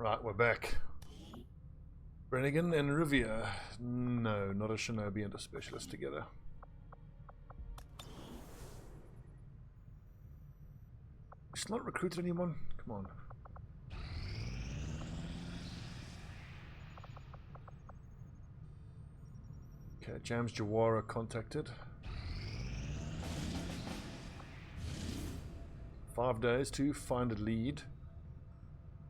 Right, we're back. Brannigan and Rivia. No, not a Shinobi and a specialist together. It's not recruited anyone? Come on. Okay, James Jawara contacted. 5 days to find a lead.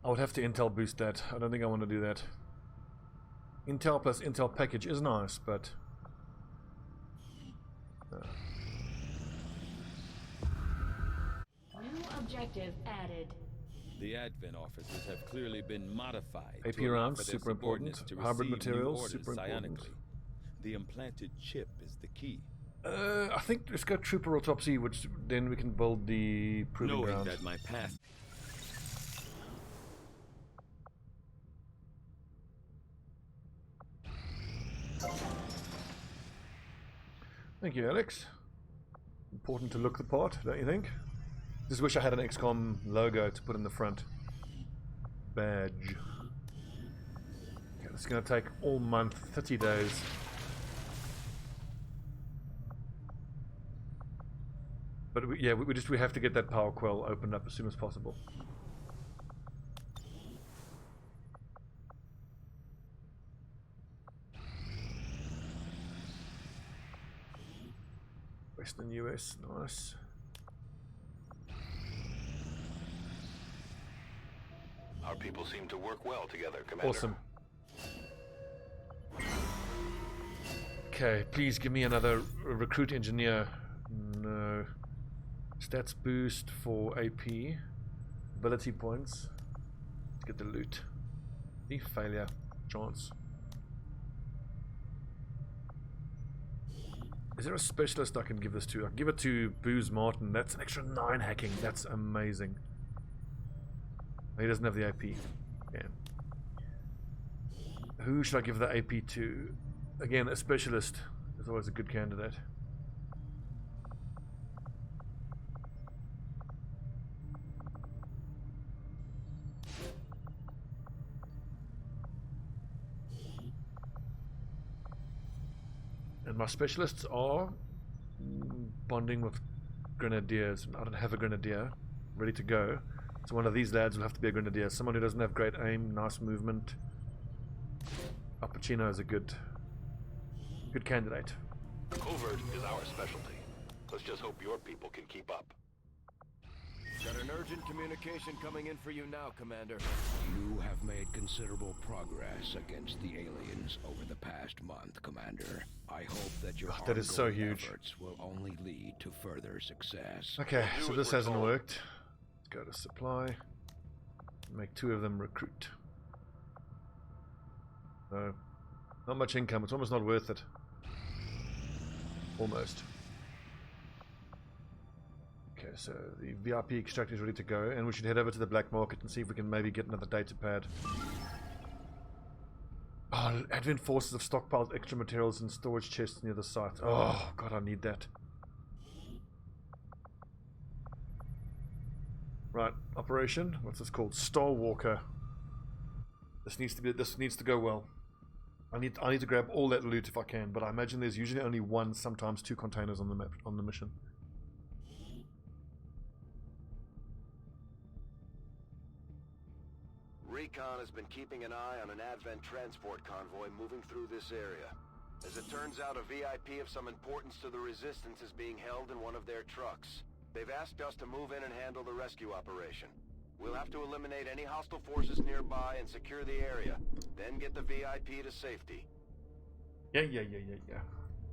I would have to intel boost that. I don't think I want to do that. Intel plus intel package is nice, but New objective added. The advent officers have clearly been modified. AP to rounds, allow for their super important. subordinates to Hybrid receive new materials, orders super important. psionically. The implanted chip is the key. I think let's go trooper autopsy, which then we can build the proving Knowing ground. that my path. Thank you, Alex. Important to look the part, don't you think? Just wish I had an XCOM logo to put in the front. Badge. Okay, it's going to take all month, 30 days. But we have to get that power quell opened up as soon as possible. Western US, nice. Our people seem to work well together, Commander. Awesome. Okay, please give me another recruit engineer. No. Stats boost for AP. Ability points. Let's get the loot. The failure. Chance. Is there a specialist I can give this to? I can give it to Booze Martin. That's an extra 9 hacking. That's amazing. He doesn't have the AP. Yeah. Who should I give the AP to? Again, a specialist is always a good candidate. And my specialists are bonding with Grenadiers. I don't have a Grenadier ready to go. So one of these lads will have to be a Grenadier. Someone who doesn't have great aim, nice movement. Al Pacino is a good candidate. Covert is our specialty. Let's just hope your people can keep up. Got an urgent communication coming in for you now, Commander. You have made considerable progress against the aliens over the past month, Commander. I hope that your that is so ongoing huge. efforts will only lead to further success. Okay, so this hasn't worked. Let's go to supply. Make 2 of them recruit. No. Not much income. It's almost not worth it. Almost. Okay, so the VIP extract is ready to go, and we should head over to the black market and see if we can maybe get another data pad. Oh, Advent Forces have stockpiled extra materials in storage chests near the site. Oh, God, I need that. Right, operation. What's this called? Starwalker. This needs to go well. I need to grab all that loot if I can, but I imagine there's usually only 1, sometimes 2 containers on the map on the mission. Recon has been keeping an eye on an Advent transport convoy moving through this area. As it turns out, a VIP of some importance to the Resistance is being held in one of their trucks. They've asked us to move in and handle the rescue operation. We'll have to eliminate any hostile forces nearby and secure the area, then get the VIP to safety. Yeah.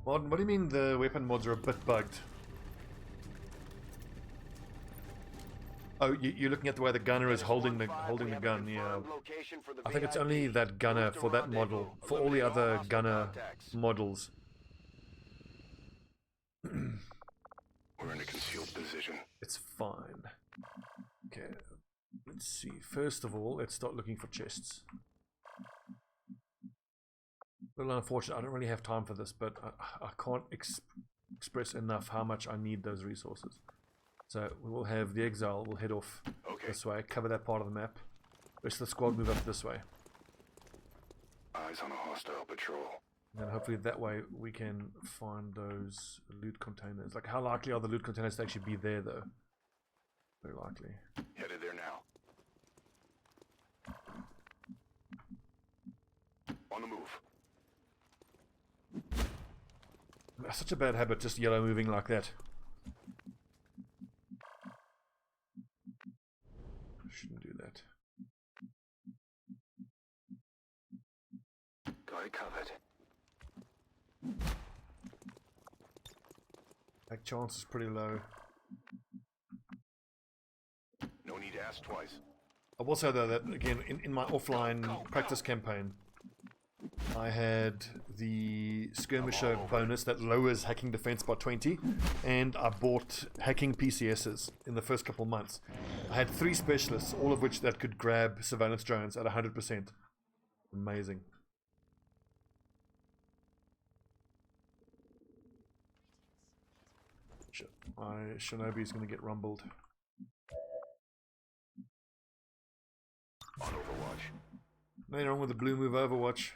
What do you mean the weapon mods are a bit bugged? Oh, you're looking at the way the gunner is holding the gun. Yeah, I think it's only that gunner for that model. For all the other gunner models, We're in a concealed position. it's fine. Okay, let's see. First of all, let's start looking for chests. A little unfortunate. I don't really have time for this, but I can't express enough how much I need those resources. So we will have the exile. We'll head off this way, cover that part of the map. rest of the squad move up this way. Eyes on a hostile patrol. And then hopefully that way we can find those loot containers. Like, how likely are the loot containers to actually be there, though? Very likely. Headed there now. On the move. That's such a bad habit, just yellow moving like that. Shouldn't do that. Got it covered. That chance is pretty low. No need to ask twice. I will say though that again in my offline practice campaign, I had the skirmisher bonus that lowers hacking defense by 20, and I bought hacking PCSs in the first couple months. I had 3 specialists, all of which that could grab surveillance drones at 100%. Amazing. My Shinobi is going to get rumbled. On Overwatch. Nothing wrong with the blue move Overwatch.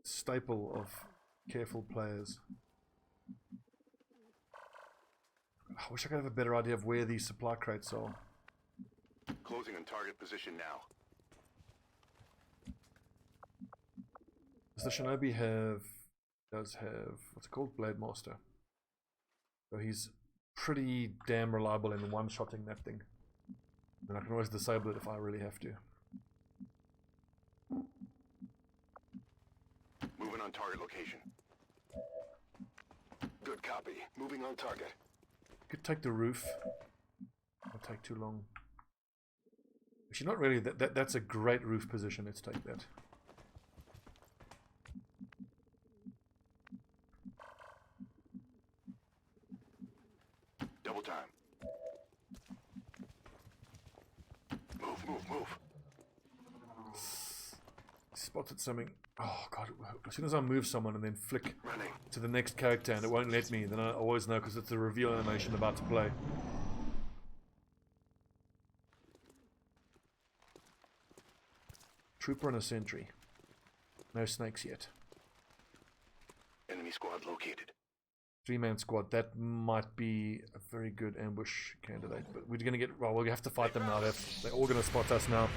Staple of careful players. I wish I could have a better idea of where these supply crates are. Closing on target position now. Does the Shinobi does have, what's it called? Blade Master. So he's pretty damn reliable in one-shotting that thing. And I can always disable it if I really have to. Moving on target location. Good copy. Moving on target. Could take the roof. It'll take too long. Actually, not really. That's a great roof position. Let's take that. Double time. Move. Spotted something. Oh god, as soon as I move someone and then flick Running. to the next character and it won't let me, then I always know because it's a reveal animation about to play. Trooper and a sentry. No snakes yet. Enemy squad located. 3-man squad. That might be a very good ambush candidate, but we're gonna get. Well, we have to fight them now. They're all gonna spot us now.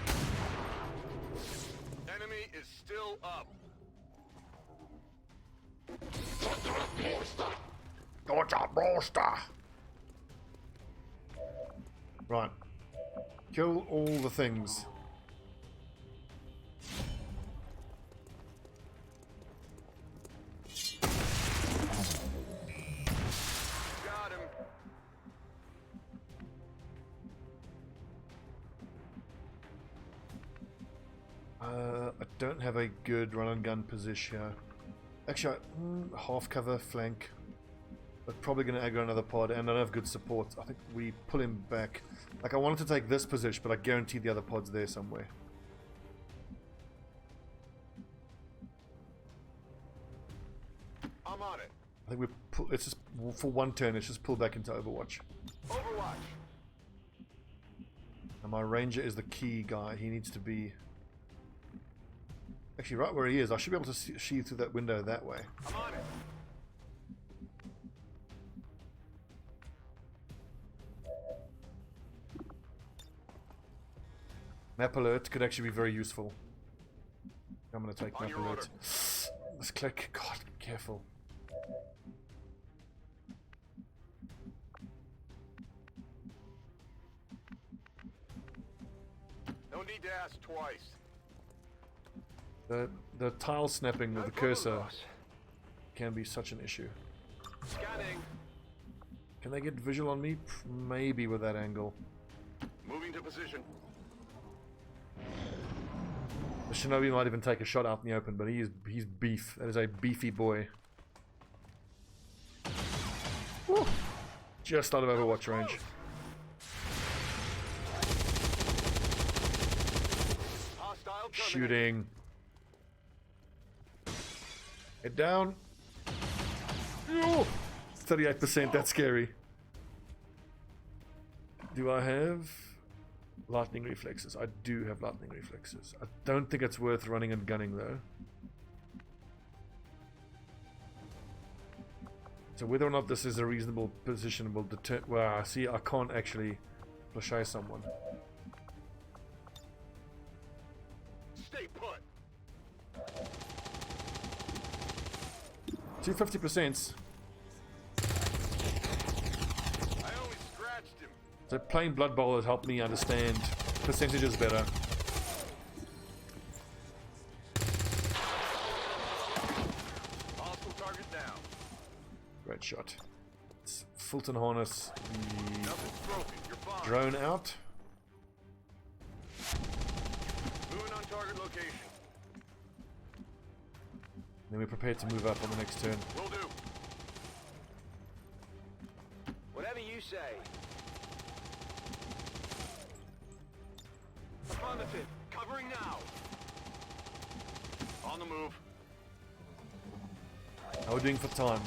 Enemy is still up. Right. Kill all the things. Got him. I don't have a good run and gun position here. Actually, half cover, flank. But probably going to aggro another pod, and I don't have good support. I think we pull him back. Like, I wanted to take this position, but I guarantee the other pod's there somewhere. I'm on it. I think we pull. Let's just for one turn. Let's just pull back into Overwatch. Overwatch. And my ranger is the key guy. He needs to be actually right where he is. I should be able to see through that window that way. I'm on it. Map alert could actually be very useful. I'm going to take On map your alert. Let's click. God, careful. No need to ask twice. The tile snapping with the cursor can be such an issue. Scanning. Can they get visual on me? Maybe with that angle. Moving to position. The Shinobi might even take a shot out in the open, but he's beef. That is a beefy boy. Woo! Just out of Overwatch range. Hostile terminated. Shooting. Head down. 38%, that's scary. Do I have Lightning reflexes. I do have lightning reflexes. I don't think it's worth running and gunning though. So whether or not this is a reasonable position will determine. Well, I see I can't actually flash someone. Stay put. 250%. I only scratched him. So playing Blood Bowl has helped me understand percentages better. Hostile target down. Great shot. Let's Fulton harness the Nothing's broken. You're fine. drone out. Moving on target location. Then we're prepared to move up on the next turn. Will do. Whatever you say. Affirmative. Covering now. On the move. How are we doing for time?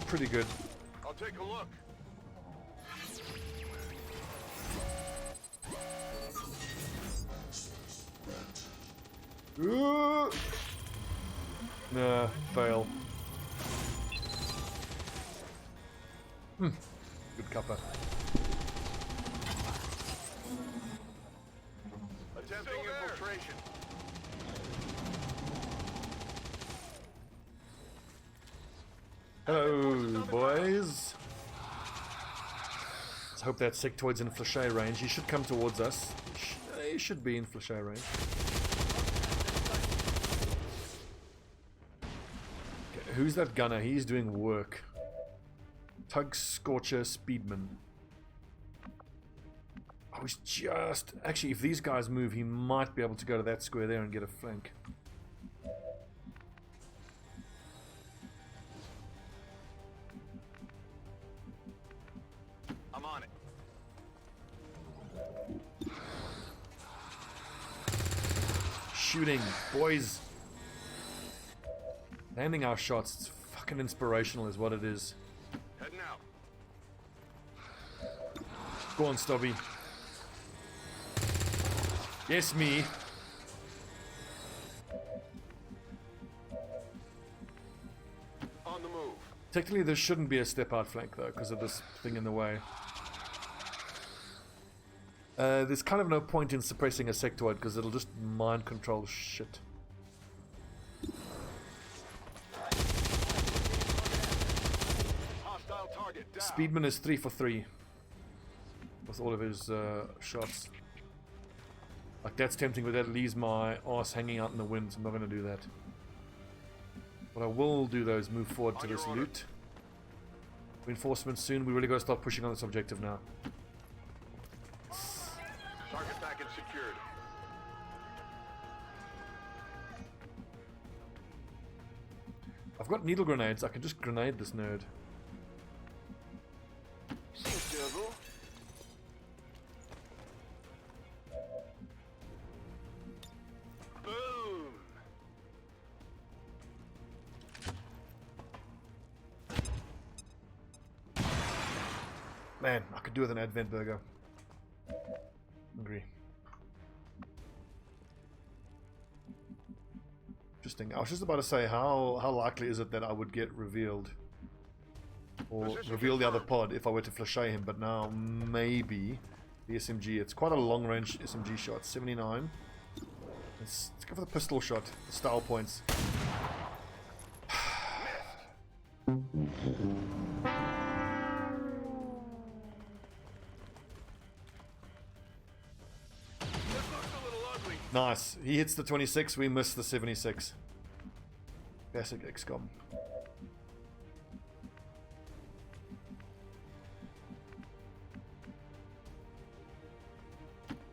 Pretty good. I'll take a look. Nah, fail. Good cuppa. Attempting infiltration. Hello, boys. Let's hope that sectoid's in flashay range. He should come towards us. He should be in flashay range. Okay, who's that gunner? He's doing work. Tug Scorcher Speedman. Oh, he's just... Actually, if these guys move, he might be able to go to that square there and get a flank. I'm on it. Shooting, boys. Landing our shots. It's fucking inspirational is what it is. Heading out. Go on, Stobbie. Yes, me. On the move. Technically, there shouldn't be a step-out flank, though, because of this thing in the way. There's kind of no point in suppressing a sectoid, because it'll just mind control shit. Hostile target down. Speedman is 3 for 3. With all of his shots. Like, that's tempting, but that leaves my ass hanging out in the wind, so I'm not going to do that. What I will do, though, is move forward to this loot. Reinforcements soon. We really got to start pushing on this objective now. Target package secured. I've got needle grenades. I can just grenade this nerd. Seems doable. Boom. Man, I could do with an Advent burger. Agree. Interesting. I was just about to say, how likely is it that I would get revealed? Or reveal the other pod if I were to flashay him, but now maybe the SMG. It's quite a long-range SMG shot. 79. Let's go for the pistol shot. The style points. Nice. He hits the 26, we miss the 76. Classic XCOM.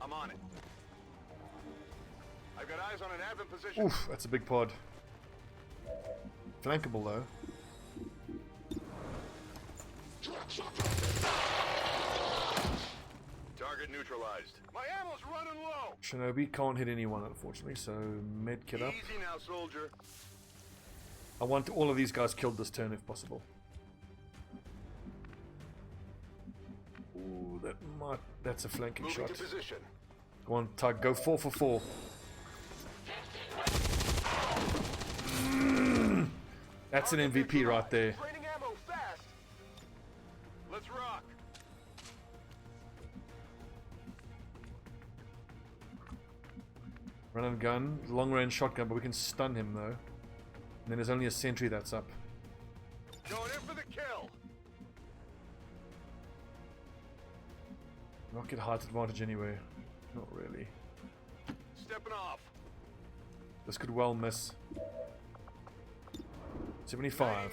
I'm on it. I've got eyes on an advent position. Oof, that's a big pod. Flankable though. Target neutralized. My ammo's running low. Shinobi can't hit anyone, unfortunately, so med kit up. Easy now, soldier. I want all of these guys killed this turn if possible. Ooh, that's a flanking Moving shot. to position. Go on, Tug. Go 4 for 4. That's an MVP right there. Training ammo fast. Let's rock. Run and gun. Long range shotgun, but we can stun him though. And then there's only a sentry that's up. Going in for the kill. Not get height advantage anyway. Not really. Stepping off. This could well miss. 75.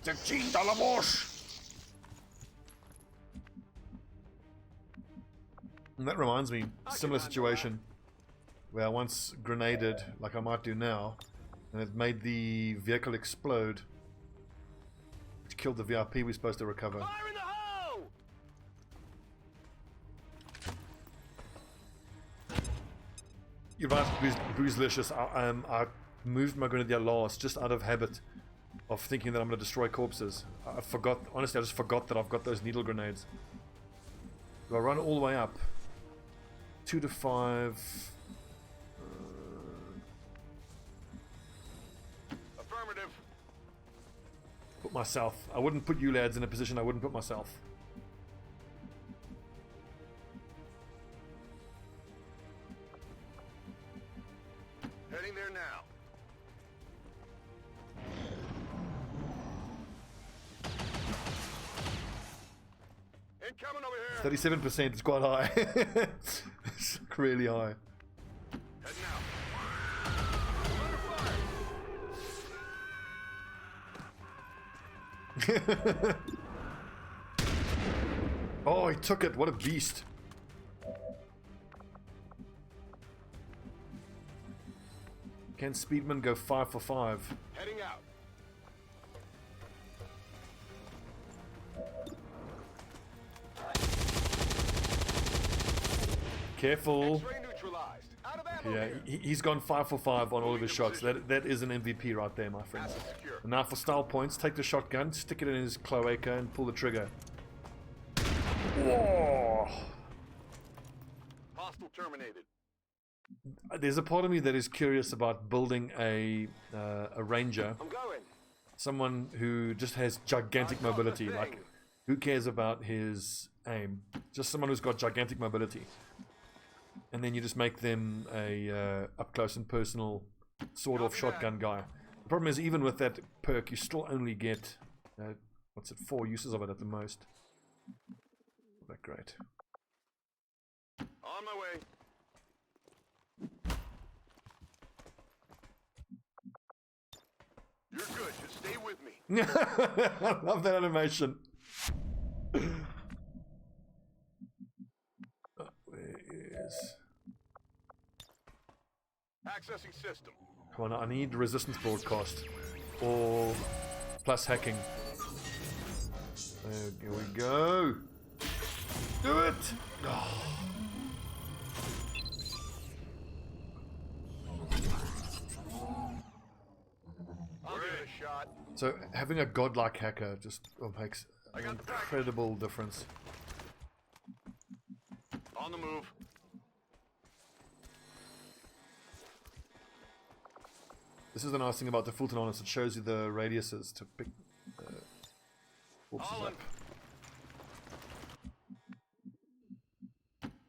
$16 mosh. And that reminds me, similar situation where I once grenaded, like I might do now, and it made the vehicle explode, which killed the VIP we're supposed to recover. Fire in the hole! You're right, Bruiselicious. I moved my Grenadier last just out of habit of thinking that I'm going to destroy corpses. I forgot, honestly, I just forgot that I've got those needle grenades. Do I run all the way up? 2 to 5. Affirmative. Put myself. I wouldn't put you lads in a position I wouldn't put myself. Heading there now. Incoming over here. 37% is quite high. It's really high. Heading out. Under fire. Oh, he took it. What a beast. Can Speedman go 5 for 5? Heading out. Careful. X-ray neutralized. Out of ammo Yeah, here. he's gone 5 for 5 on all of his shots. That is an MVP right there, my friends. Asset secure. And now for style points, take the shotgun, stick it in his cloaca, and pull the trigger. Whoa! Hostile terminated. There's a part of me that is curious about building a ranger, I'm going. someone who just has gigantic mobility. Like, who cares about his aim? Just someone who's got gigantic mobility. And then you just make them a up close and personal sort of shotgun guy. The problem is, even with that perk, you still only get what's it, 4 uses of it at the most. Not that great. On my way. You're good. Just stay with me. I love that animation. Where is... Accessing system. Come on, I need resistance broadcast. Or plus hacking. There we go. Do it! Oh. I'll give it a shot. So having a godlike hacker just makes an incredible difference. On the move. This is the nice thing about the Fulton Honest. It shows you the radiuses to pick corpses All in. up.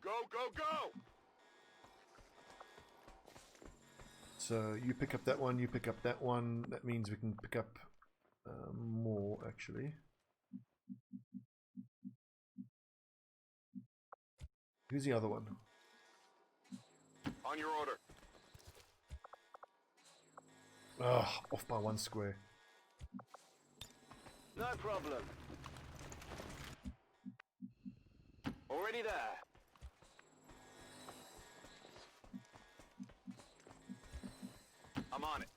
Go, go, go! So you pick up that one, you pick up that one. That means we can pick up more, actually. Who's the other one? On your order. Ugh, off by 1 square. No problem. Already there. I'm on it.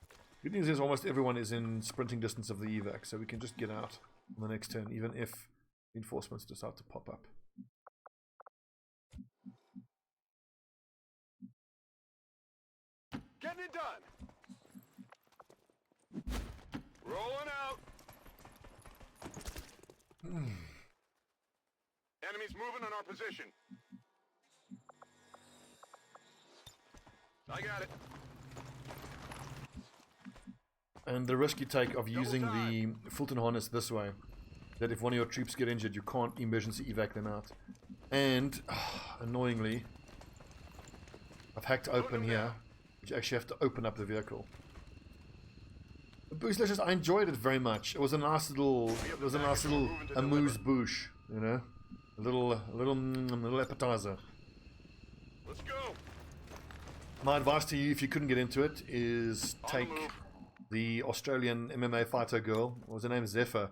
Good news is almost everyone is in sprinting distance of the evac, so we can just get out on the next turn, even if reinforcements decide to pop up. Getting it done. Rolling out. Enemies moving on our position. I got it. And the risk you take of using the Fulton harness this way, that if one of your troops get injured, you can't emergency evac them out. And, annoyingly, I've hacked open here, but you actually have to open up the vehicle. But Boostlicious, I enjoyed it very much. It was a nice little, amuse-bouche, you know? A little appetizer. Let's go. My advice to you, if you couldn't get into it, is take the Australian MMA fighter girl. What was her name? Zephyr.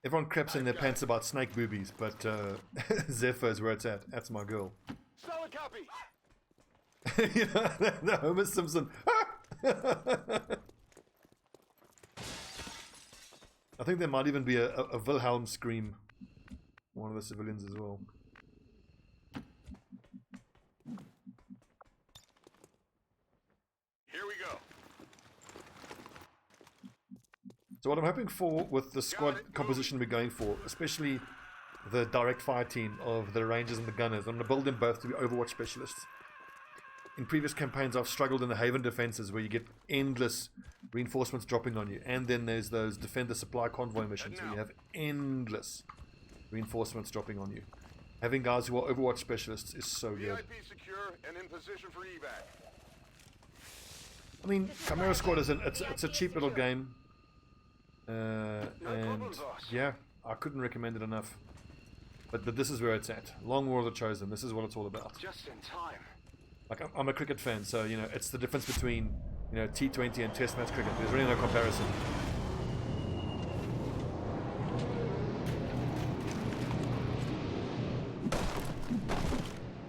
Everyone craps in their pants about snake boobies, but Zephyr is where it's at. That's my girl. Solid copy. You know, the Homer Simpson. I think there might even be a Wilhelm scream. One of the civilians as well. Here we go. So what I'm hoping for with the squad composition we're going for, especially the direct fire team of the Rangers and the Gunners, I'm going to build them both to be Overwatch specialists. In previous campaigns I've struggled in the Haven defenses where you get endless reinforcements dropping on you, and then there's those Defender Supply Convoy missions where you have endless reinforcements dropping on you. Having guys who are Overwatch specialists is so good. VIP secure and in position for evac. I mean, Chimera Squad is it's a cheap little game. And yeah, I couldn't recommend it enough. But this is where it's at. Long War of the Chosen. This is what it's all about. Just in time. Like I'm a cricket fan, so you know it's the difference between T20 and Test match cricket. There's really no comparison.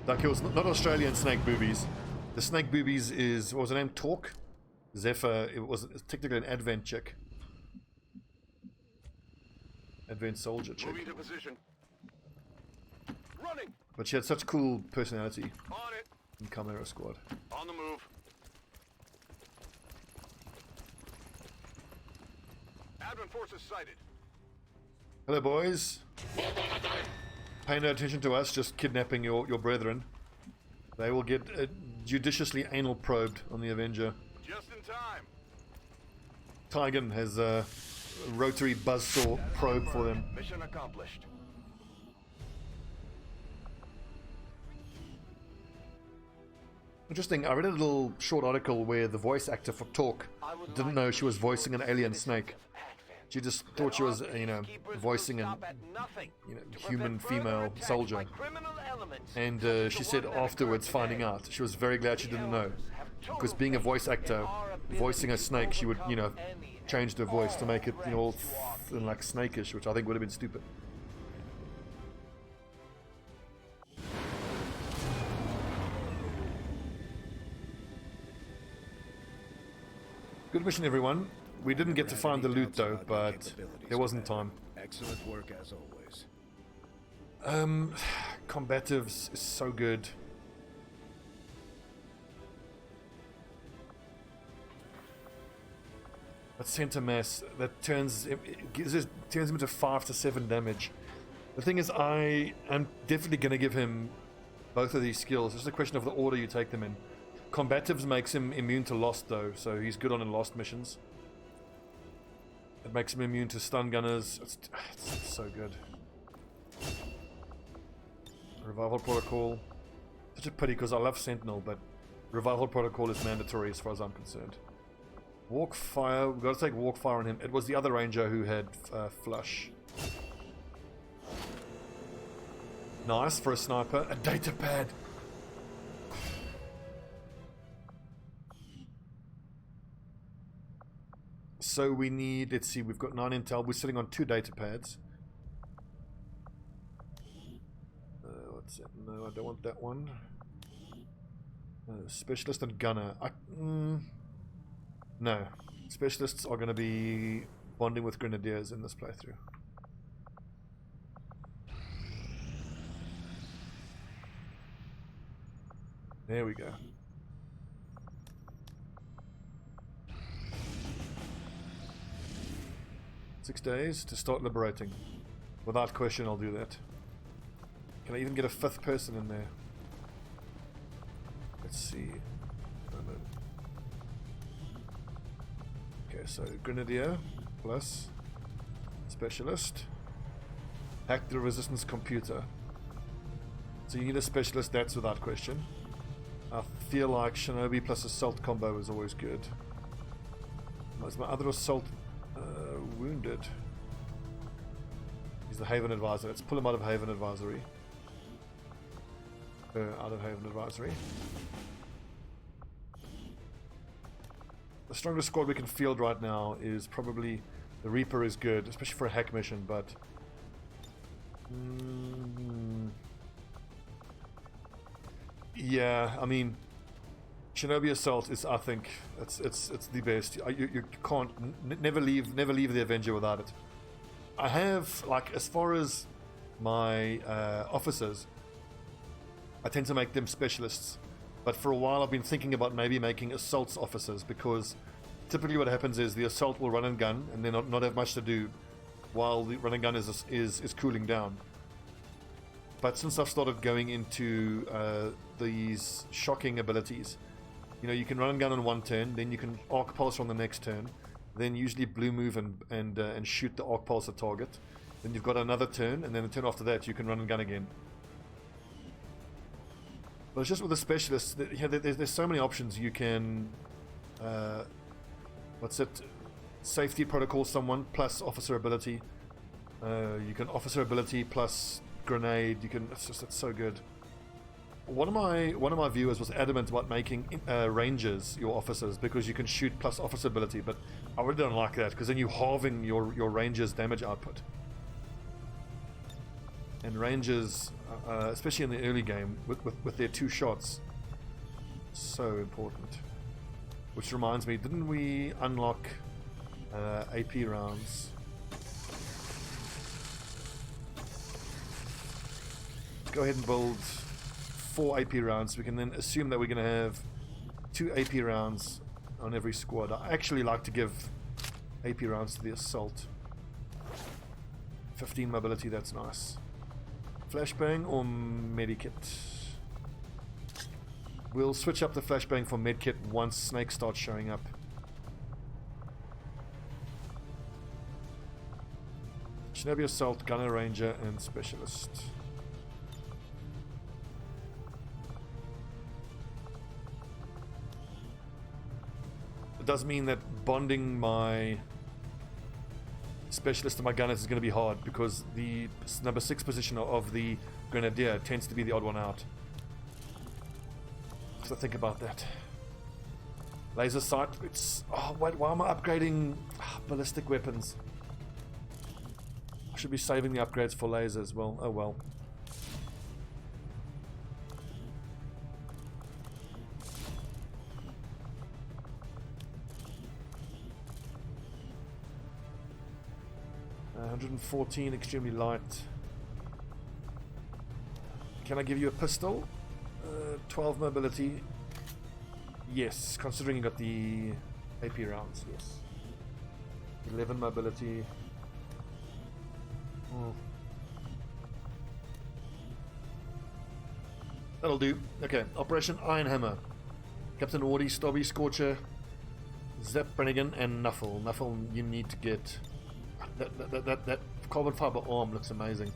Like it was not Australian snake boobies. The snake boobies is, what was her name? Talk? Zephyr. It's technically an Advent chick. Advent soldier chick. Moving to position. Running. But she had such cool personality On it. in Chimera Squad. On the move. Advent forces sighted. Hello boys. Pay no attention to us, just kidnapping your brethren. They will get judiciously anal probed on the Avenger. Just in time. Tygan has a rotary buzzsaw probe for them. Mission accomplished. Interesting, I read a little short article where the voice actor for Talk didn't know she was voicing an alien snake. She just thought she was, voicing a human female soldier. And she said afterwards, finding out, she was very glad she didn't know. Because being a voice actor, voicing a snake, she would, change her voice to make it, all like snakish, which I think would have been stupid. Good mission, everyone. We didn't get to find the loot though, but there wasn't time. Excellent work as always. Combatives is so good. That center mass that turns him into 5 to 7 damage. The thing is, I am definitely going to give him both of these skills. It's just a question of the order you take them in. Combatives makes him immune to Lost though, so he's good on Lost missions. It makes him immune to stun gunners. It's so good. Revival Protocol. Such a pity because I love Sentinel, but Revival Protocol is mandatory as far as I'm concerned. Walk Fire. We've got to take Walk Fire on him. It was the other ranger who had Flush. Nice for a sniper. A data pad. So we need, let's see, we've got 9 intel. We're sitting on 2 data pads. What's it? No, I don't want that one. Specialist and gunner. No. Specialists are going to be bonding with Grenadiers in this playthrough. There we go. 6 days to start liberating. Without question, I'll do that. Can I even get a 5th person in there? let's see. Okay, so Grenadier plus Specialist. Hack the resistance computer. So you need a Specialist, that's without question. I feel like Shinobi plus Assault combo is always good. Is my other Assault wounded? He's the Haven Advisor. Let's pull him out of Haven Advisory. Out of Haven Advisory. The strongest squad we can field right now is probably the Reaper is good, especially for a hack mission, but yeah, I mean Shinobi Assault is, I think, it's the best. You can't never leave the Avenger without it. I have, like, as far as my officers, I tend to make them specialists, but for a while I've been thinking about maybe making assaults officers, because typically what happens is the assault will run and gun and then not have much to do while the run and gun is cooling down. But since I've started going into these shocking abilities, you know, you can run and gun on one turn, then you can arc pulse on the next turn, then usually blue move and shoot the arc pulse at target. Then you've got another turn, and then the turn after that you can run and gun again. But it's just with the specialists, there's so many options. You can, safety protocol someone plus officer ability. You can officer ability plus grenade. You can. It's so good. One of my viewers was adamant about making rangers your officers, because you can shoot plus officer ability. But I really don't like that, because then you're halving your rangers' damage output. And rangers, especially in the early game, with their 2 shots, so important. Which reminds me, didn't we unlock AP rounds? Go ahead and build 4 AP rounds. We can then assume that we're going to have 2 AP rounds on every squad. I actually like to give AP rounds to the assault. 15 mobility, that's nice. Flashbang or medikit? We'll switch up the flashbang for medkit once Snake starts showing up. Shinobi Assault, Gunner Ranger, and Specialist. It does mean that bonding my Specialist and my Gunners is going to be hard, because the number 6 position of the Grenadier tends to be the odd one out. So think about that. Laser sight. It's... Oh, wait, why am I upgrading ballistic weapons? I should be saving the upgrades for lasers. Well, oh well. Uh, 114, extremely light. Can I give you a pistol? 12 mobility. Yes, considering you got the AP rounds, yes. 11 mobility. That'll do. Okay, Operation Iron Hammer. Captain Wardy, Stobbie, Scorcher, Zep, Brannigan, and Nuffle. Nuffle, you need to get... That carbon fiber arm looks amazing.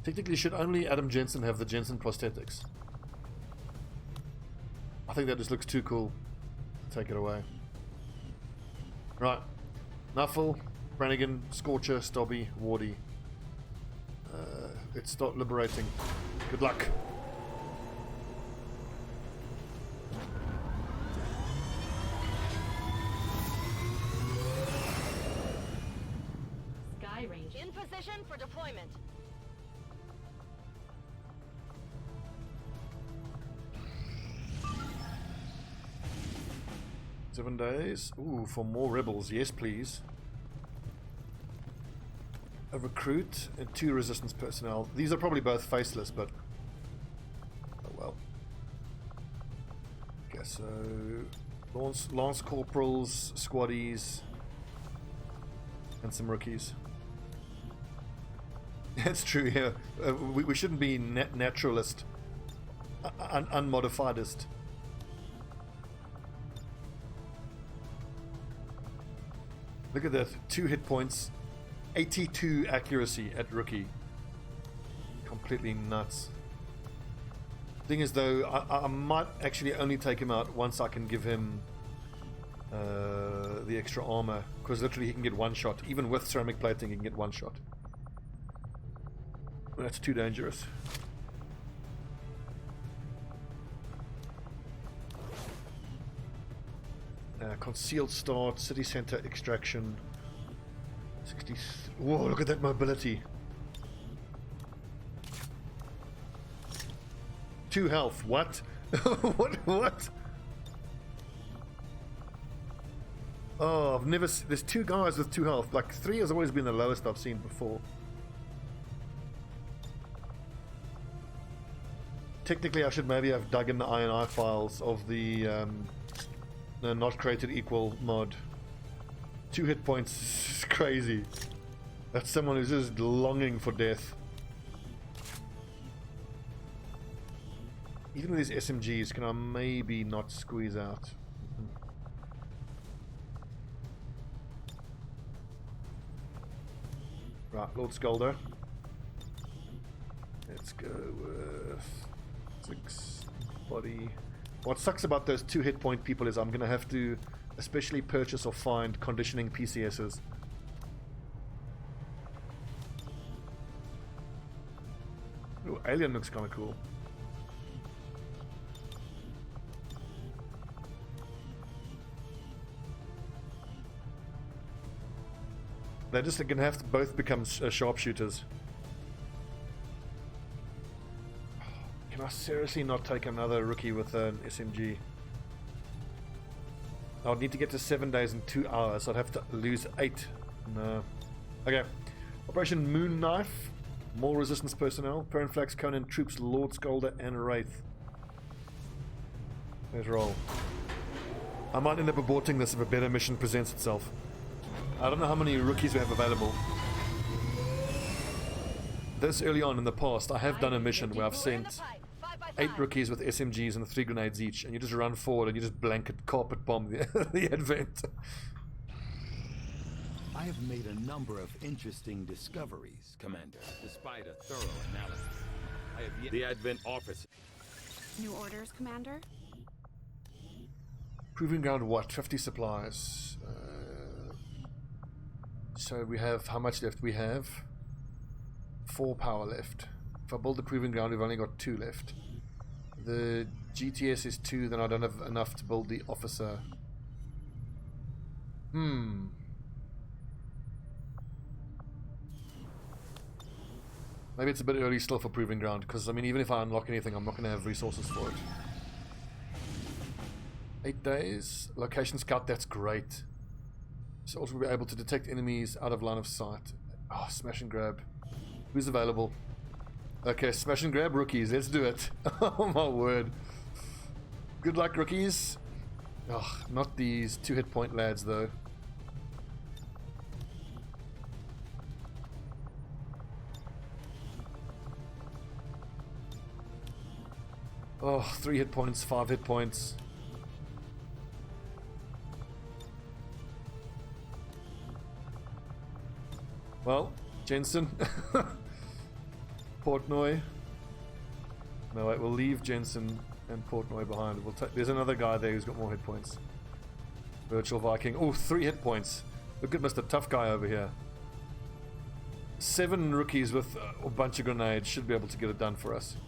Technically, should only Adam Jensen have the Jensen prosthetics? I think that just looks too cool. Take it away. Right. Nuffle, Brannigan, Scorcher, Stobbie, Wardy. Let's start liberating. Good luck. Sky Ranger. In position for deployment. Seven days. Ooh, for more rebels. Yes, please. A recruit and 2 resistance personnel. These are probably both faceless, but... Oh well. Okay, so... Lance corporals, squaddies... and some rookies. It's true, yeah. We shouldn't be naturalist, unmodifiedist. Look at that, 2 hit points, 82 accuracy at rookie. Completely nuts. Thing is though, I might actually only take him out once I can give him the extra armor, because literally he can get 1 shot. Even with ceramic plating he can get 1 shot. That's too dangerous. Concealed start, city center extraction. 60. Whoa, look at that mobility. 2 health. What? What? Oh, I've never. There's 2 guys with 2 health. Like 3 has always been the lowest I've seen before. Technically, I should maybe have dug in the INI files of the not created equal mod. 2 hit points is crazy. That's someone who's just longing for death. Even with these SMGs, can I maybe not squeeze out? Right, Lord Scolder. Let's go with 6 body. What sucks about those 2 hit point people is I'm gonna have to especially purchase or find conditioning PCSs. Ooh, alien looks kinda cool. They're just gonna have to both become sharpshooters. Can I seriously not take another rookie with an SMG? I would need to get to 7 days and 2 hours. I'd have to lose 8. No. Okay. Operation Moon Knife. More resistance personnel. Perenflax, Conan, troops, Lord Scolder, and Wraith. Let's roll. I might end up aborting this if a better mission presents itself. I don't know how many rookies we have available. This early on in the past, I have done a mission where I've sent 8 rookies with SMGs and 3 grenades each, and you just run forward and you just blanket carpet bomb the advent. I have made a number of interesting discoveries, Commander. Despite a thorough analysis, I have yet the Advent officer. New orders, Commander? Proving ground what? 50 supplies. So we have, how much left? We have 4 power left. If I build the proving ground, we've only got 2 left. The GTS is 2, then I don't have enough to build the officer. Maybe it's a bit early still for proving ground, because I mean, even if I unlock anything, I'm not going to have resources for it. 8 days. Location scout, that's great. So also we'll be able to detect enemies out of line of sight. Oh, smash and grab. Who's available? Okay, smash and grab rookies. Let's do it. Oh my word. Good luck, rookies. Oh, not these 2 hit point lads though. Oh, 3 hit points, 5 hit points. Well, Jensen. Portnoy. No, wait, we'll leave Jensen and Portnoy behind. We'll there's another guy there who's got more hit points. Virtual Viking. Oh, 3 hit points. Look at Mr. Tough Guy over here. 7 rookies with a bunch of grenades should be able to get it done for us.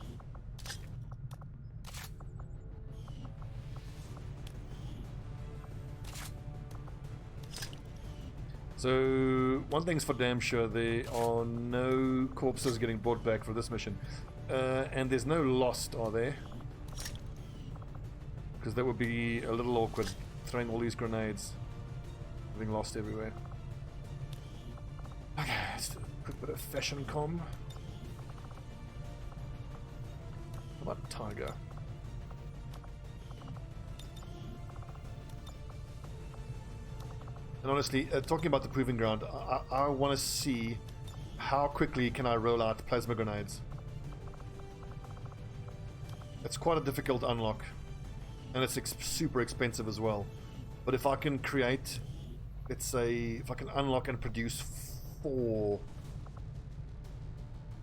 So, one thing's for damn sure, there are no corpses getting brought back for this mission. And there's no lost, are there? Because that would be a little awkward, throwing all these grenades. Getting lost everywhere. Okay, let's do a quick bit of fashion com. How about Tiger? And honestly, talking about the proving ground, I want to see how quickly can I roll out plasma grenades. It's quite a difficult unlock, and it's super expensive as well. But if I can create, let's say, if I can unlock and produce 4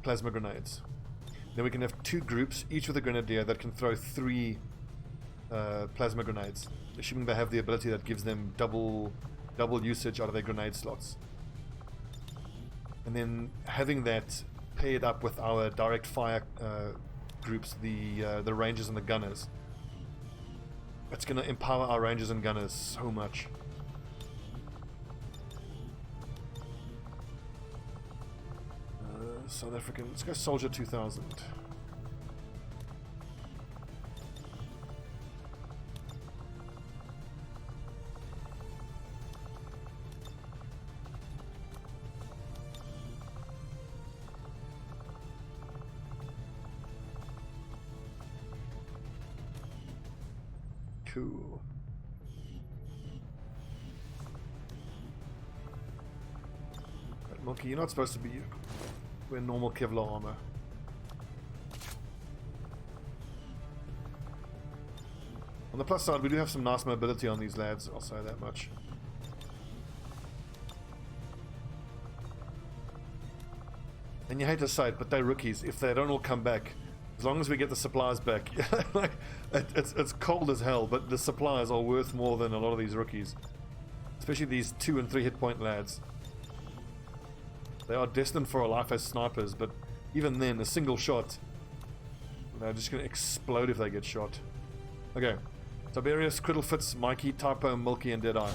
plasma grenades, then we can have 2 groups, each with a grenadier that can throw 3 plasma grenades, assuming they have the ability that gives them double usage out of their grenade slots. And then having that paired up with our direct fire groups, the rangers and the gunners, it's going to empower our rangers and gunners so much. South African, let's go Soldier 2000. Cool. Right, Monkey, you're not supposed to be wearing normal Kevlar armor. On the plus side, we do have some nice mobility on these lads, I'll say that much. And you hate to say it, but they're rookies. If they don't all come back, as long as we get the supplies back, like, it's cold as hell, but the supplies are worth more than a lot of these rookies. Especially these 2 and 3 hit point lads. They are destined for a life as snipers, but even then, a single shot, they're just going to explode if they get shot. Okay, Tiberius, Criddlefitz, Mikey, Typo, Milky, and Deadeye.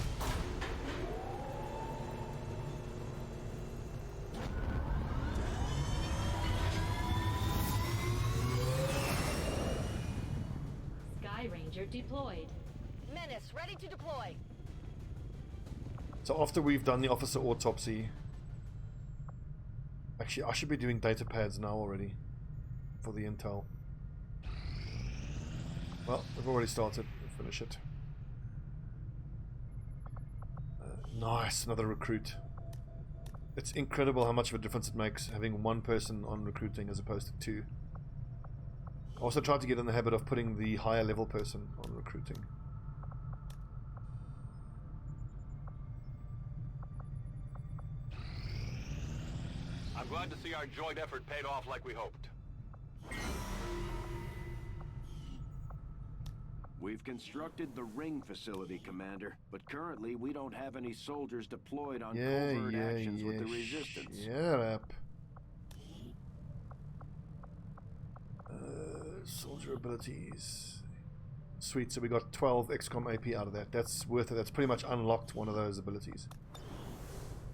Deployed. Menace, ready to deploy. So after we've done the officer autopsy, actually I should be doing data pads now already for the intel. Well, we've already started. We'll finish it. Nice, another recruit. It's incredible how much of a difference it makes having 1 person on recruiting as opposed to 2. I also tried to get in the habit of putting the higher level person on recruiting. I'm glad to see our joint effort paid off like we hoped. We've constructed the ring facility, Commander, but currently we don't have any soldiers deployed on covert actions with the Resistance. Shut up. Soldier abilities. Sweet, so we got 12 XCOM AP out of that. That's worth it. That's pretty much unlocked one of those abilities.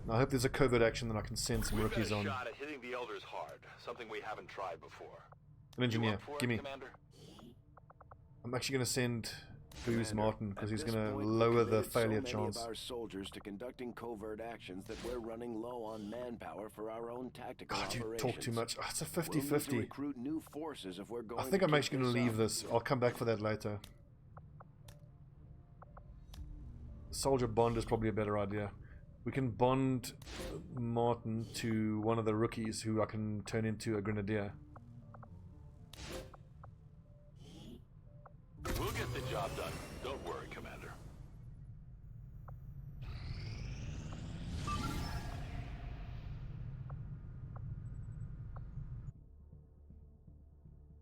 Now I hope there's a covert action that I can send some rookies on. We've got a shot at hitting the Elders hard, something we haven't tried before. An engineer, give me. Commander? I'm actually going to send Booze Martin because he's going to lower the failure chance. Of our soldiers to conducting covert actions that we're running low on manpower for our own tactical God, you operations. talk too much. Oh, it's a 50-50. We'll need to recruit new forces if we're going I think I'm actually going to leave this. I'll come back for that later. Soldier bond is probably a better idea. We can bond Martin to one of the rookies who I can turn into a Grenadier. We'll get the job done. Don't worry, Commander.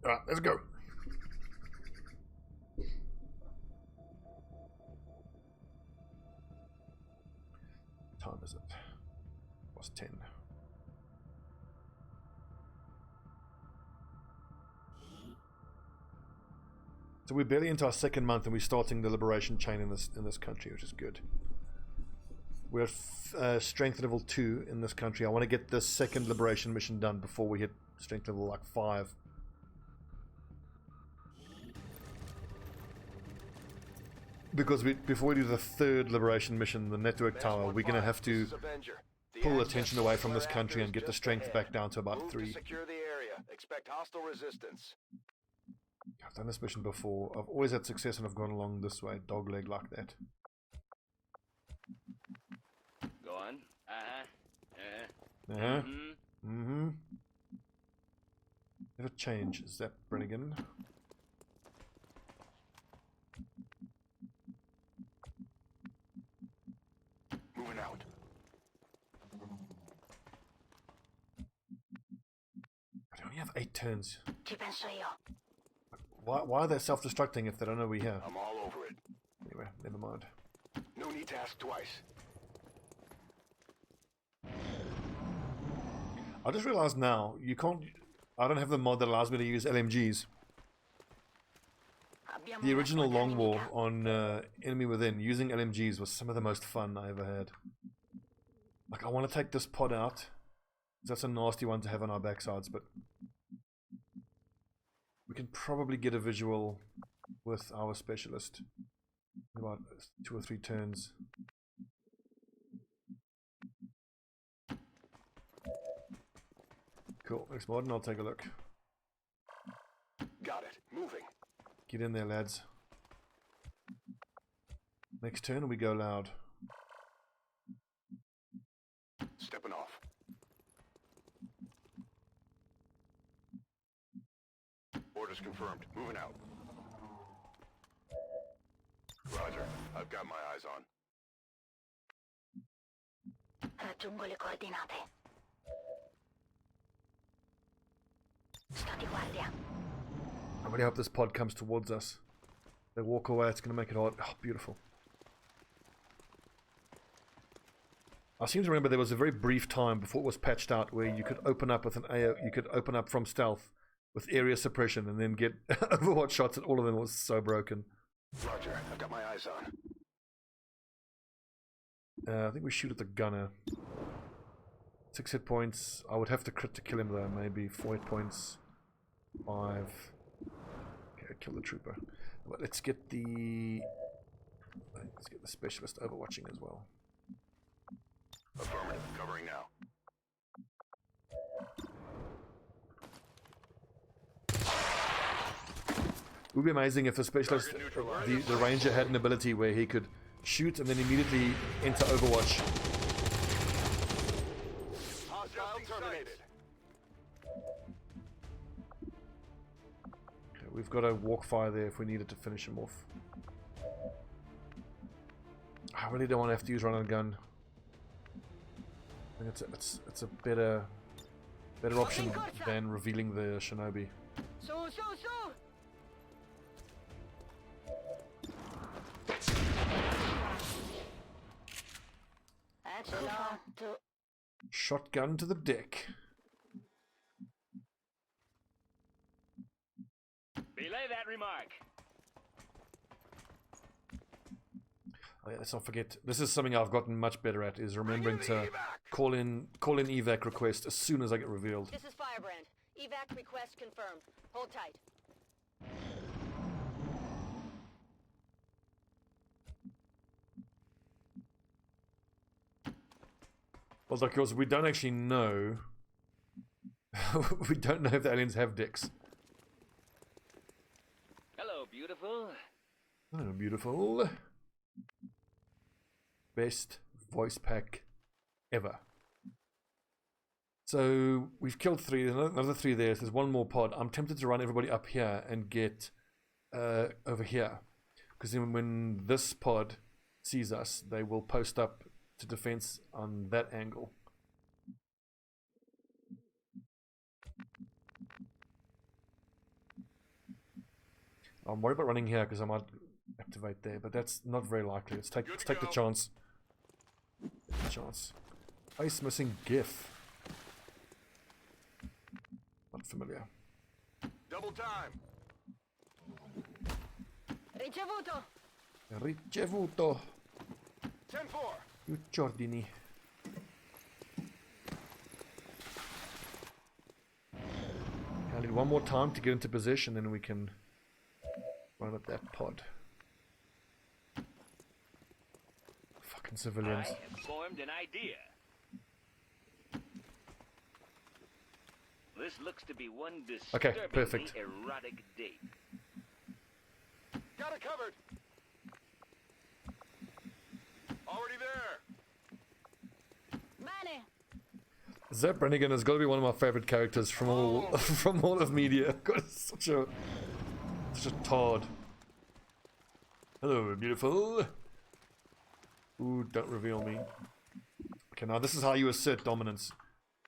Alright, let's go. What time is it? What's 10? So we're barely into our 2nd month and we're starting the liberation chain in this country, which is good. We're at strength level 2 in this country. I want to get this 2nd liberation mission done before we hit strength level like 5. Because before we do the 3rd liberation mission, the network tower, we're going to have to pull attention away from this country and get the strength back down to about 3. Secure the area. Expect hostile resistance. I've done this mission before. I've always had success and I've gone along this way, dogleg like that. on. Never change, Zap Brannigan. Moving out. I only have 8 turns. Why are they self-destructing if they don't know we're here? I'm all over it. Anyway, never mind. No need to ask twice. I just realized now, you can't... I don't have the mod that allows me to use LMGs. The original Long War on Enemy Within, using LMGs was some of the most fun I ever had. Like, I want to take this pod out. That's a nasty one to have on our backsides, but... we can probably get a visual with our specialist. About 2 or 3 turns. Cool. Next mod, and I'll take a look. Got it. Moving. Get in there, lads. Next turn, and we go loud. Stepping off. Orders confirmed. Moving out. Roger. I've got my eyes on. Raggiungo le coordinate. Sto di guardia. I really hope this pod comes towards us. They walk away, it's going to make it hard. Oh, beautiful. I seem to remember there was a very brief time before it was patched out where you could open up with an AO, you could open up from stealth with area suppression and then get Overwatch shots at all of them. It was so broken. Roger. I've got my eyes on. I think we shoot at the gunner. 6 hit points. I would have to crit to kill him though. Maybe 4 hit points. 5. Okay, kill the trooper. But let's get the specialist overwatching as well. Affirmative. Covering now. It would be amazing if the specialist, the ranger, had an ability where he could shoot and then immediately enter Overwatch. Hostile terminated. Okay, we've got a walk fire there if we needed to finish him off. I really don't want to have to use run and gun. I think it's a better option than revealing the Shinobi. Shotgun to the dick. Relay that remark. Oh yeah, let's not forget. This is something I've gotten much better at, is remembering to call in evac request as soon as I get revealed. This is Firebrand. Evac request confirmed. Hold tight. Well, because we don't actually know. We don't know if the aliens have dicks. Hello, beautiful. Oh, beautiful. Best voice pack ever. So we've killed 3. There's another 3 there. So there's one more pod. I'm tempted to run everybody up here and get over here, because then when this pod sees us, they will post up to defense on that angle. I'm worried about running here because I might activate there, but that's not very likely. Let's take the chance. Take the chance. Face missing GIF. Not familiar. Double time. Ricevuto. Ricevuto. 10-4. You Giordini. I need one more time to get into position, then we can run at that pod. Fucking civilians. I have formed an idea. This looks to be one disturbingly perfect. erotic date. Got it covered. Already there. Zap Brannigan has got to be one of my favorite characters from all from all of media. God, such a tard. Hello, beautiful. Ooh, don't reveal me. Okay, now this is how you assert dominance.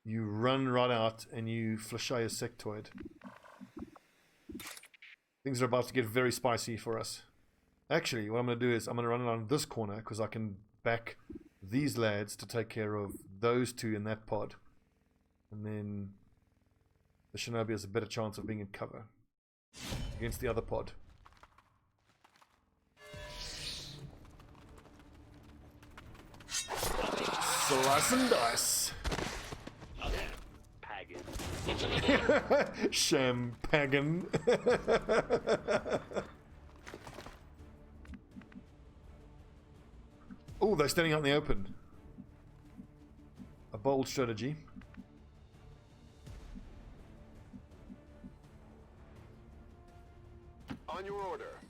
You run right out and you flush out your sectoid. Things are about to get very spicy for us. Actually, what I'm going to do is I'm going to run around this corner because I can back these lads to take care of those two in that pod. And then the Shinobi has a better chance of being in cover against the other pod. Slice and dice. Sham pagan. Oh, they're standing out in the open. A bold strategy. On your order.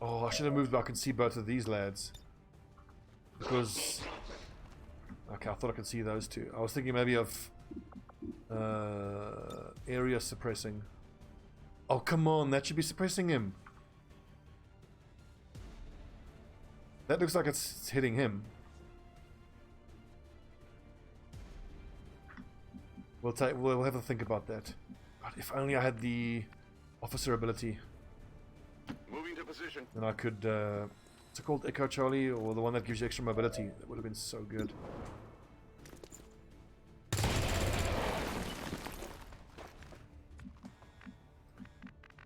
Oh, I should have moved back and see both of these lads. Because... okay, I thought I could see those two. I was thinking maybe of... area suppressing. Oh, come on, that should be suppressing him. That looks like it's hitting him. We'll have a think about that. God, if only I had the officer ability. Moving to position. Then I could, what's it called? Echo Charlie, or the one that gives you extra mobility. That would have been so good.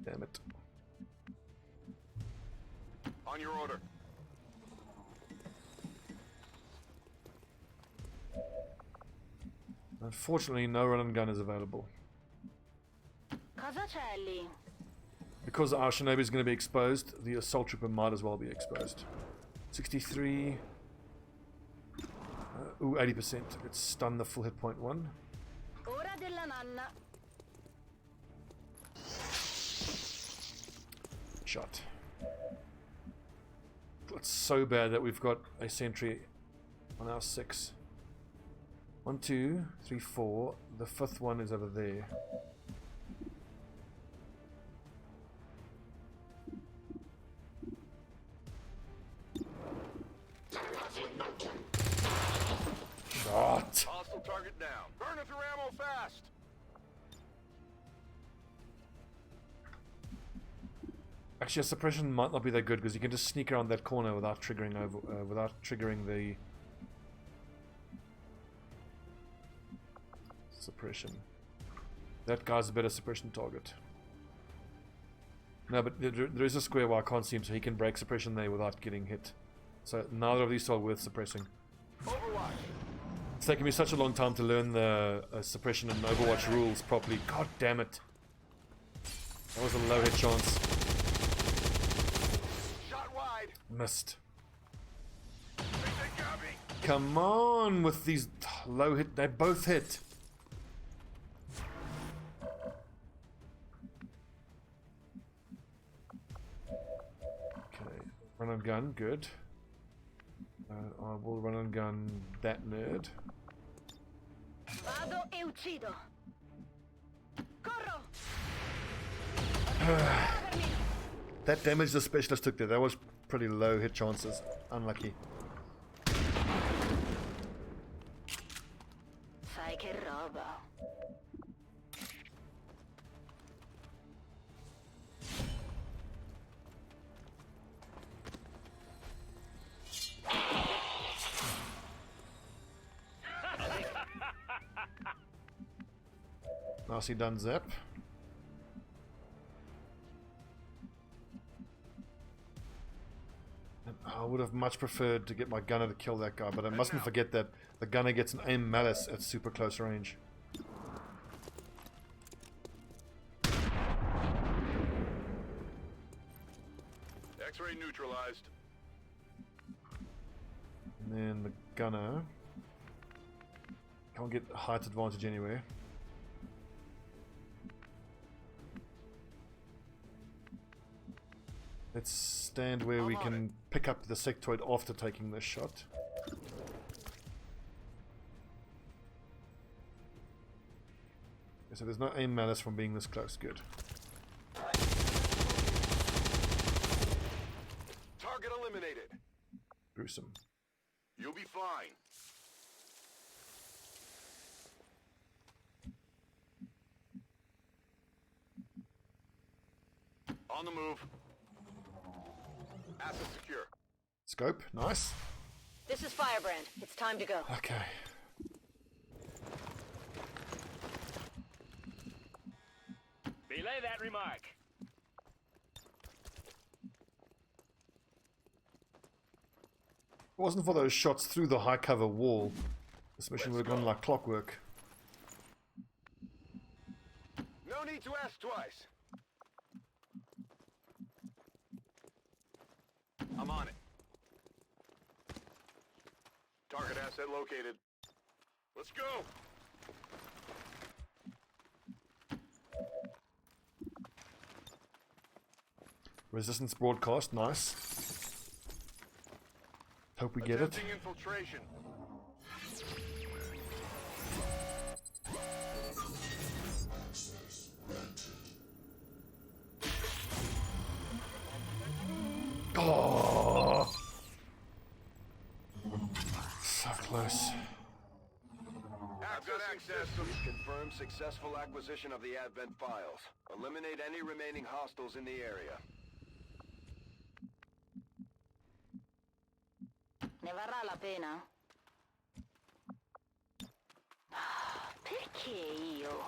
Damn it. On your order. Unfortunately, no run and gun is available. Cosa c'è lì? Because our Shinobi is going to be exposed, the Assault Trooper might as well be exposed. 63. Ooh, 80%. It's stun the full hit point one. Ora della nanna. Shot. It's so bad that we've got a sentry on our 6. 1, 2, 3, 4. The 5th one is over there. Shot. Hostile target down. Burning through ammo fast. Actually, a suppression might not be that good because you can just sneak around that corner without triggering the suppression. That guy's a better suppression target. No, but there is a square where I can't see him, so he can break suppression there without getting hit. So neither of these are worth suppressing. Overwatch. It's taken me such a long time to learn the suppression and Overwatch rules properly. God damn it. That was a low hit chance. Shot wide. Missed. Think they got me. Come on with these low hit. They both hit. Okay. Run and gun. Good. I will run and gun that nerd. Vado e uccido. Corro. That damage the specialist took there, that was pretty low hit chances. Unlucky. Sai che roba. Nicely done, Zap. And I would have much preferred to get my gunner to kill that guy, but I mustn't forget that the gunner gets an aim malice at super close range. X-ray neutralized. And then the gunner can't get height advantage anywhere. Let's stand where we can pick up the sectoid after taking this shot. So there's no aim malice from being this close. Good. Target eliminated. Gruesome. You'll be fine. On the move. Asset secure. Scope. Nice. This is Firebrand. It's time to go. Okay. Belay that remark. If it wasn't for those shots through the high cover wall, this mission would have gone like clockwork. No need to ask twice. I'm on it. Target asset located. Let's go. Resistance broadcast, nice. Hope we get it. Attempting infiltration. Oh, so close. I've got access to confirm successful acquisition of the Advent files. Eliminate any remaining hostiles in the area. Ne varrà la pena? Perché io?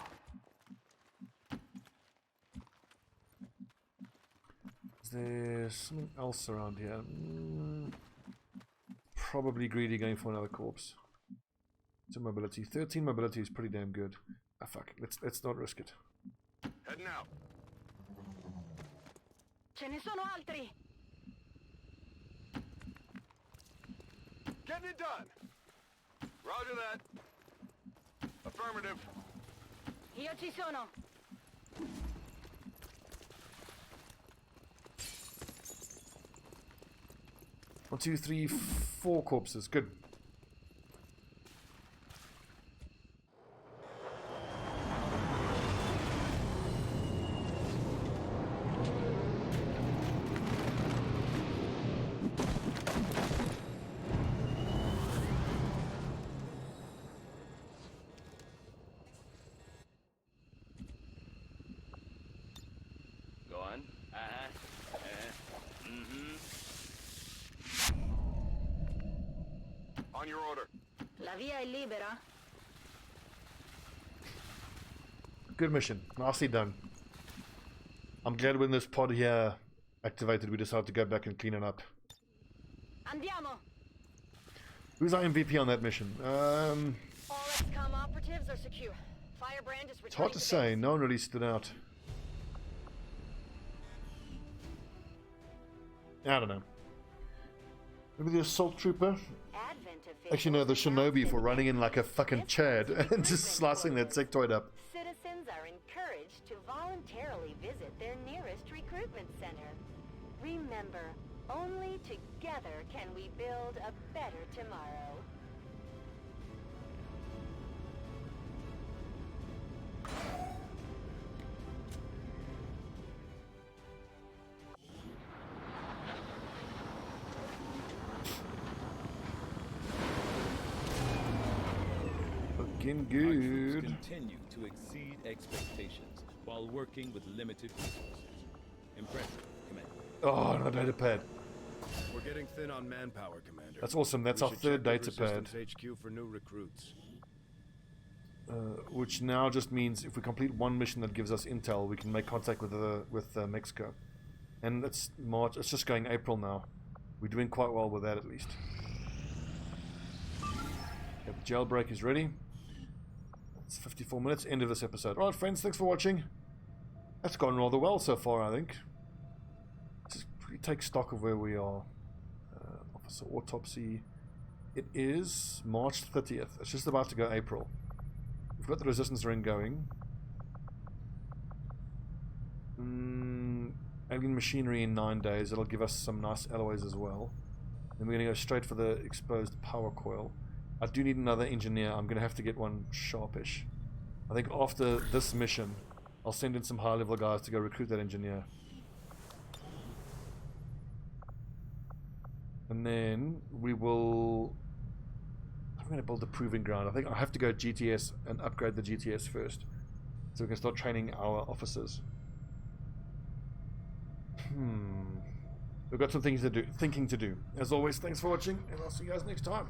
Is there something else around here? Probably greedy going for another corpse. So mobility. 13 mobility is pretty damn good. Ah fuck. Let's not risk it. Heading out. Ce ne sono altri! Getting it done. Roger that. Affirmative. Io ci sono! One, two, three, four corpses. Good. Go on. On your order. La via è libera? Good mission. Nicely done. I'm glad when this pod here activated, we decided to go back and clean it up. Andiamo! Who's our MVP on that mission? All XCOM operatives are secure. Firebrand is returning. It's hard to say. base. No one really stood out. I don't know. Maybe the assault trooper? Advent Actually, no, the Shinobi for running in like a fucking Chad and just slicing that sectoid up. Citizens are encouraged to voluntarily visit their nearest recruitment center. Remember, only together can we build a better tomorrow. Looking Our troops good. continue to exceed expectations while working with limited resources. Impressive, Commander. Oh, no data pad. We're getting thin on manpower, Commander. That's awesome. That's We our should third check data with pad. Resistance HQ for new recruits. Which now just means if we complete one mission that gives us intel, we can make contact with Mexico. And it's March. It's just going April now. We're doing quite well with that at least. Okay, the jailbreak is ready. It's 54 minutes. End of this episode. Alright, friends. Thanks for watching. That's gone rather well so far, I think. Just quickly take stock of where we are. Officer Autopsy. It is March 30th. It's just about to go April. We've got the resistance ring going. Alien machinery in 9 days. It'll give us some nice alloys as well. Then we're going to go straight for the exposed power coil. I do need another engineer. I'm going to have to get one sharpish. I think after this mission, I'll send in some high-level guys to go recruit that engineer. And then we will... I'm going to build a proving ground. I think I have to go GTS and upgrade the GTS first, so we can start training our officers. We've got some things to do, thinking to do. As always, thanks for watching, and I'll see you guys next time.